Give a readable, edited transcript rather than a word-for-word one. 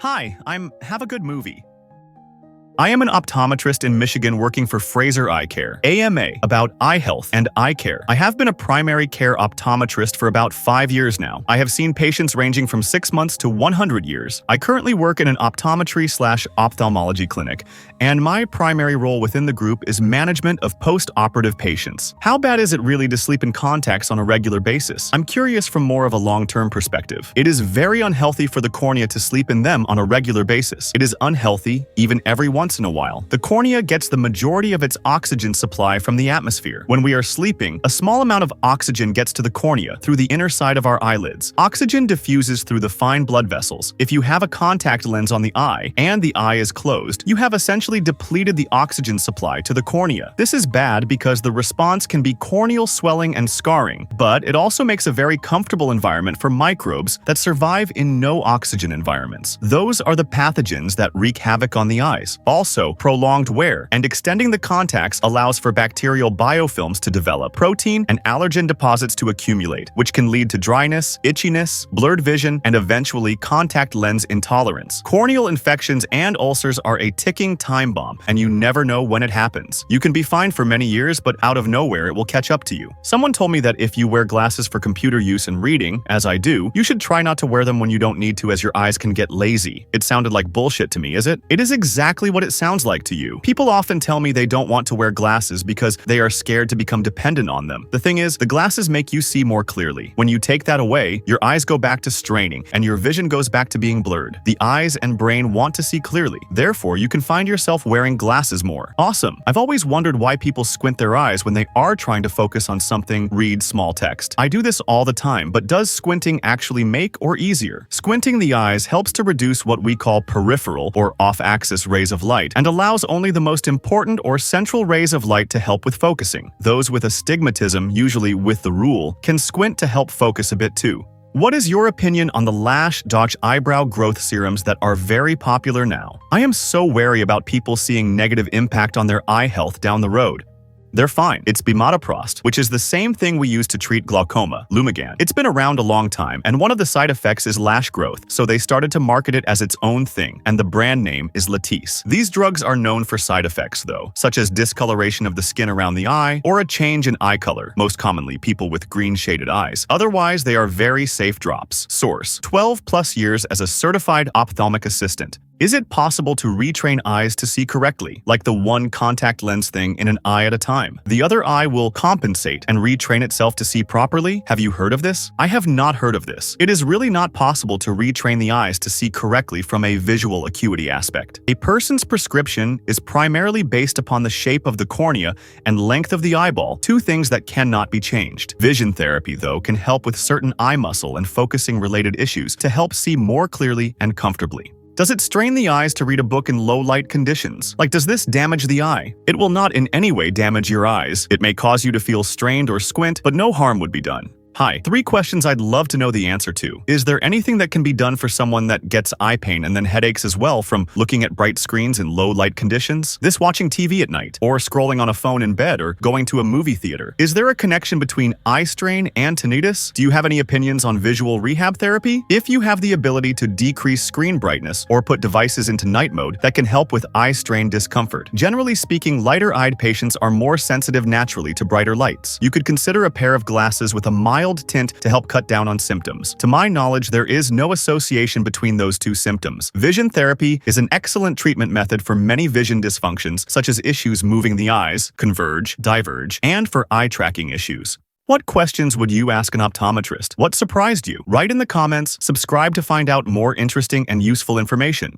Hi, Have a Good Movie. I am an optometrist in Michigan working for Fraser Eye Care, AMA, about eye health and eye care. I have been a primary care optometrist for about 5 years now. I have seen patients ranging from 6 months to 100 years. I currently work in an optometry/ophthalmology clinic, and my primary role within the group is management of post-operative patients. How bad is it really to sleep in contacts on a regular basis? I'm curious from more of a long-term perspective. It is very unhealthy for the cornea to sleep in them on a regular basis. It is unhealthy, even every once in a while. The cornea gets the majority of its oxygen supply from the atmosphere. When we are sleeping, a small amount of oxygen gets to the cornea through the inner side of our eyelids. Oxygen diffuses through the fine blood vessels. If you have a contact lens on the eye and the eye is closed, you have essentially depleted the oxygen supply to the cornea. This is bad because the response can be corneal swelling and scarring, but it also makes a very comfortable environment for microbes that survive in no oxygen environments. Those are the pathogens that wreak havoc on the eyes. Also, prolonged wear and extending the contacts allows for bacterial biofilms to develop, protein and allergen deposits to accumulate, which can lead to dryness, itchiness, blurred vision, and eventually contact lens intolerance. Corneal infections and ulcers are a ticking time bomb, and you never know when it happens. You can be fine for many years, but out of nowhere it will catch up to you. Someone told me that if you wear glasses for computer use and reading, as I do, you should try not to wear them when you don't need to, as your eyes can get lazy. It sounded like bullshit to me, is it? It is exactly what it sounds like to you. People often tell me they don't want to wear glasses because they are scared to become dependent on them. The thing is, the glasses make you see more clearly. When you take that away, your eyes go back to straining and your vision goes back to being blurred. The eyes and brain want to see clearly. Therefore, you can find yourself wearing glasses more. Awesome. I've always wondered why people squint their eyes when they are trying to focus on something, read small text. I do this all the time, but does squinting actually make or easier? Squinting the eyes helps to reduce what we call peripheral or off-axis rays of light and allows only the most important or central rays of light to help with focusing. Those with astigmatism, usually with the rule, can squint to help focus a bit too. What is your opinion on the Lash eyebrow growth serums that are very popular now? I am so wary about people seeing negative impact on their eye health down the road. They're fine. It's bimatoprost, which is the same thing we use to treat glaucoma, Lumigan. It's been around a long time, and one of the side effects is lash growth, so they started to market it as its own thing, and the brand name is Latisse. These drugs are known for side effects, though, such as discoloration of the skin around the eye or a change in eye color, most commonly people with green-shaded eyes. Otherwise, they are very safe drops. Source: 12+ years as a certified ophthalmic assistant. Is it possible to retrain eyes to see correctly, like the one contact lens thing in an eye at a time? The other eye will compensate and retrain itself to see properly? Have you heard of this? I have not heard of this. It is really not possible to retrain the eyes to see correctly from a visual acuity aspect. A person's prescription is primarily based upon the shape of the cornea and length of the eyeball, two things that cannot be changed. Vision therapy, though, can help with certain eye muscle and focusing related issues to help see more clearly and comfortably. Does it strain the eyes to read a book in low-light conditions? Like, does this damage the eye? It will not in any way damage your eyes. It may cause you to feel strained or squint, but no harm would be done. Hi, 3 questions I'd love to know the answer to. Is there anything that can be done for someone that gets eye pain and then headaches as well from looking at bright screens in low light conditions? This watching TV at night, or scrolling on a phone in bed, or going to a movie theater? Is there a connection between eye strain and tinnitus? Do you have any opinions on visual rehab therapy? If you have the ability to decrease screen brightness or put devices into night mode, that can help with eye strain discomfort. Generally speaking, lighter-eyed patients are more sensitive naturally to brighter lights. You could consider a pair of glasses with a mild tint to help cut down on symptoms. To my knowledge, there is no association between those two symptoms. Vision therapy is an excellent treatment method for many vision dysfunctions, such as issues moving the eyes, converge, diverge, and for eye tracking issues. What questions would you ask an optometrist? What surprised you? Write in the comments, subscribe to find out more interesting and useful information.